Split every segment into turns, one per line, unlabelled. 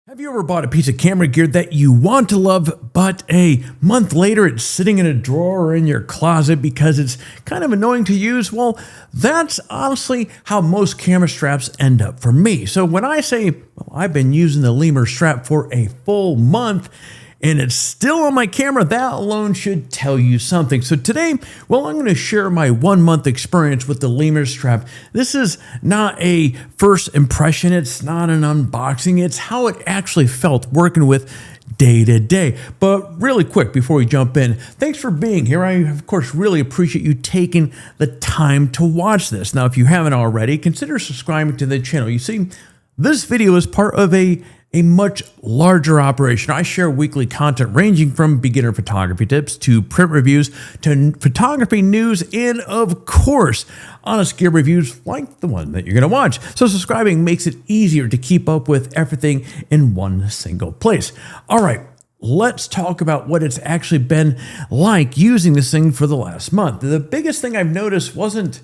Have you ever bought a piece of camera gear that you want to love, but a month later it's sitting in a drawer or in your closet because it's kind of annoying to use? Well, that's honestly how most camera straps end up for me. So when I say, well, I've been using the Lemur Strap for a full month, and it's still on my camera, that alone should tell you something. So today, well, I'm going to share my 1 month experience with the Lemur Strap. This is not a first impression. It's not an unboxing. It's how it actually felt working with day to day. But really quick, before we jump in, thanks for being here. I, of course, really appreciate you taking the time to watch this. Now, if you haven't already, consider subscribing to the channel. You see, this video is part of a much larger operation. I share weekly content ranging from beginner photography tips to print reviews to photography news and, of course, honest gear reviews like the one that you're going to watch. So subscribing makes it easier to keep up with everything in one single place. All right, let's talk about what it's actually been like using this thing for the last month. The biggest thing I've noticed wasn't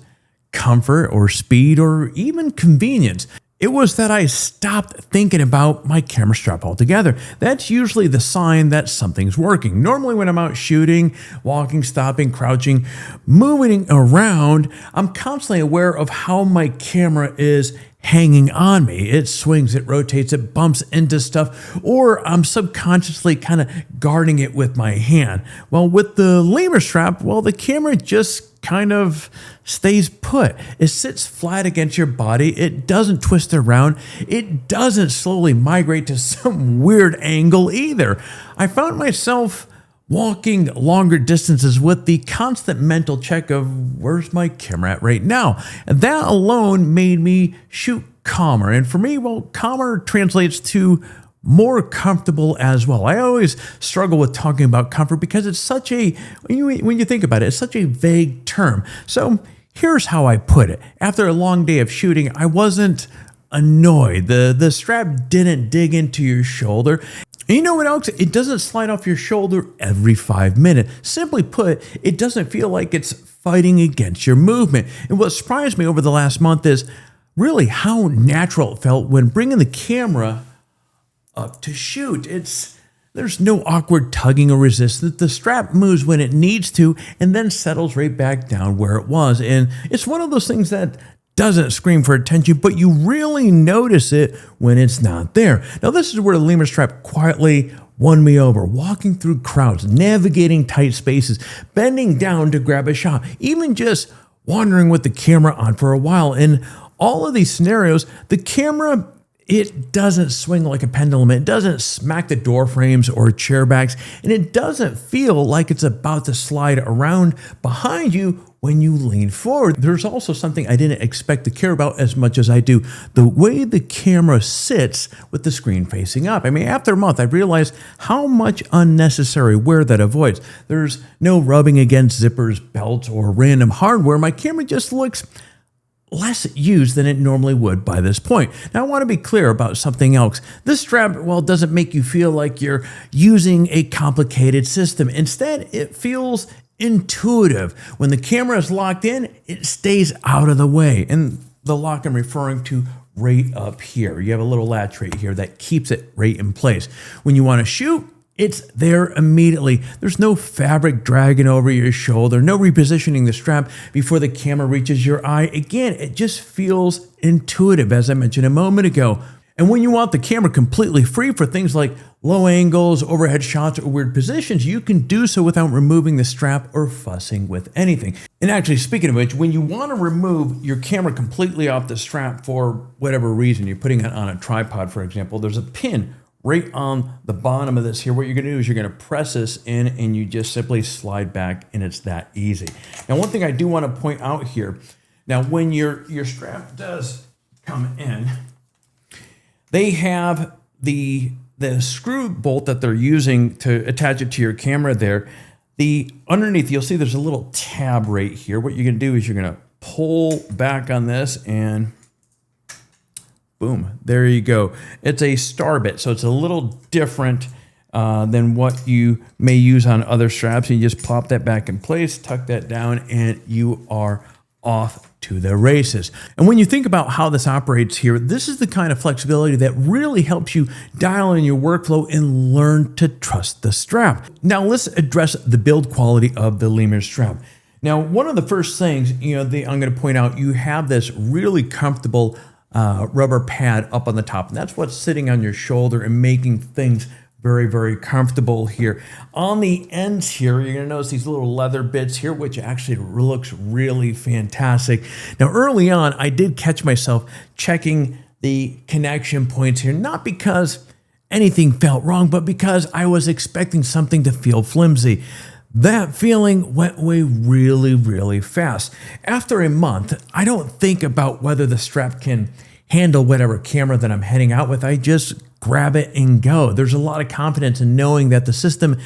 comfort or speed or even convenience. It was that I stopped thinking about my camera strap altogether. That's usually the sign that something's working. Normally when I'm out shooting, walking, stopping, crouching, moving around, I'm constantly aware of how my camera is hanging on me. It swings, it rotates, it bumps into stuff, or I'm subconsciously kind of guarding it with my hand. Well, with the Lemur Strap, well, the camera just kind of stays put. It sits flat against your body. It doesn't twist around. It doesn't slowly migrate to some weird angle either. I found myself walking longer distances with the constant mental check of where's my camera at right now. And that alone made me shoot calmer. And for me, well, calmer translates to more comfortable as well. I always struggle with talking about comfort because it's such a, when you think about it, it's such a vague term. So here's how I put it. After a long day of shooting, I wasn't annoyed. The strap didn't dig into your shoulder. And you know what else? It doesn't slide off your shoulder every 5 minutes. Simply put, it doesn't feel like it's fighting against your movement. And what surprised me over the last month is really how natural it felt when bringing the camera up to shoot. There's no awkward tugging or resistance. The strap moves when it needs to and then settles right back down where it was. And it's one of those things that doesn't scream for attention, but you really notice it when it's not there. Now, this is where the Lemur Strap quietly won me over, walking through crowds, navigating tight spaces, bending down to grab a shot, even just wandering with the camera on for a while. In all of these scenarios, the camera, it doesn't swing like a pendulum. It doesn't smack the door frames or chair backs, and it doesn't feel like it's about to slide around behind you when you lean forward. There's also something I didn't expect to care about as much as I do: the way the camera sits with the screen facing up. I mean, after a month, I realized how much unnecessary wear that avoids. There's no rubbing against zippers, belts, or random hardware. My camera just looks less used than it normally would by this point. Now, I want to be clear about something else. This strap, well, doesn't make you feel like you're using a complicated system. Instead, it feels intuitive. When the camera is locked in, it stays out of the way. And the lock I'm referring to right up here. You have a little latch right here that keeps it right in place. When you want to shoot, it's there immediately. There's no fabric dragging over your shoulder, no repositioning the strap before the camera reaches your eye. Again, it just feels intuitive, as I mentioned a moment ago. And when you want the camera completely free for things like low angles, overhead shots, or weird positions, you can do so without removing the strap or fussing with anything. And actually, speaking of which, when you want to remove your camera completely off the strap for whatever reason, you're putting it on a tripod, for example, there's a pin right on the bottom of this here. What you're gonna do is you're gonna press this in and you just simply slide back, and it's that easy. Now, one thing I do wanna point out here, now when your strap does come in, they have the screw bolt that they're using to attach it to your camera there. Underneath, you'll see there's a little tab right here. What you're gonna do is you're gonna pull back on this and boom, there you go. It's a star bit, so it's a little different than what you may use on other straps. You just pop that back in place, tuck that down, and you are off to the races. And when you think about how this operates here, this is the kind of flexibility that really helps you dial in your workflow and learn to trust the strap. Now let's address the build quality of the Lemur Strap. Now, one of the first things, I'm going to point out, you have this really comfortable rubber pad up on the top, and that's what's sitting on your shoulder and making things very, very comfortable here. On the ends here, you're gonna notice these little leather bits here, which actually looks really fantastic. Now, early on, I did catch myself checking the connection points here, not because anything felt wrong, but because I was expecting something to feel flimsy. That feeling went away really, really fast. After a month, I don't think about whether the strap can handle whatever camera that I'm heading out with. I just grab it and go. There's a lot of confidence in knowing that the system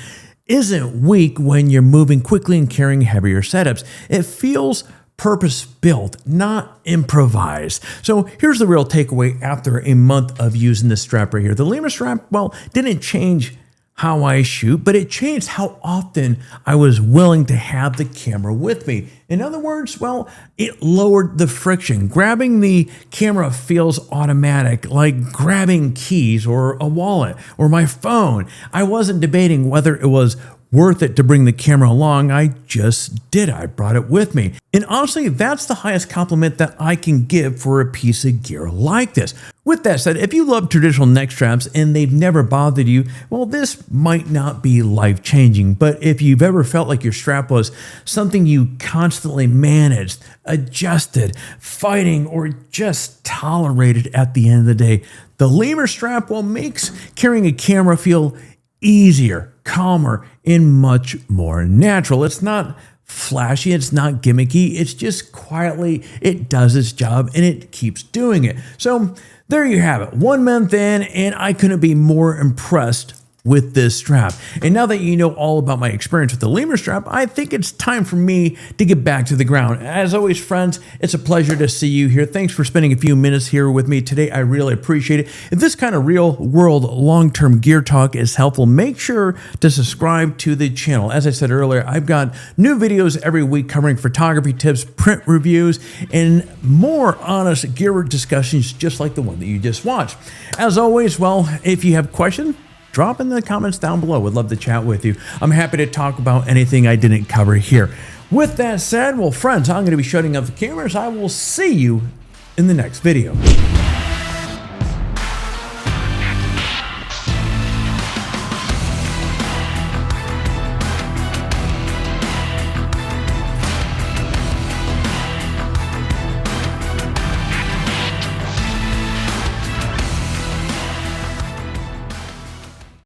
isn't weak when you're moving quickly and carrying heavier setups. It feels purpose-built, not improvised. So here's the real takeaway after a month of using this strap right here. The Lemur Strap, well, didn't change how I shoot, but it changed how often I was willing to have the camera with me. In other words, well, it lowered the friction. Grabbing the camera feels automatic, like grabbing keys or a wallet or my phone. I wasn't debating whether it was worth it to bring the camera along. I just did. I brought it with me. And honestly, that's the highest compliment that I can give for a piece of gear like this. With that said, if you love traditional neck straps and they've never bothered you, well, this might not be life-changing. But if you've ever felt like your strap was something you constantly managed, adjusted, fighting, or just tolerated at the end of the day, the Lemur Strap, well, makes carrying a camera feel easier, calmer, and much more natural. It's not flashy, it's not gimmicky, it's just quietly, it does its job and it keeps doing it. So there you have it, 1 month in, and I couldn't be more impressed with this strap. And now that you know all about my experience with the Lemur Strap, I think it's time for me to get back to the ground. As always, friends, it's a pleasure to see you here. Thanks for spending a few minutes here with me today. I really appreciate it. If this kind of real world long-term gear talk is helpful, make sure to subscribe to the channel. As I said earlier, I've got new videos every week covering photography tips, print reviews, and more honest gear discussions just like the one that you just watched. As always, well, if you have questions, drop in the comments down below. Would love to chat with you. I'm happy to talk about anything I didn't cover here. With that said, well, friends, I'm going to be shutting off the cameras. I will see you in the next video.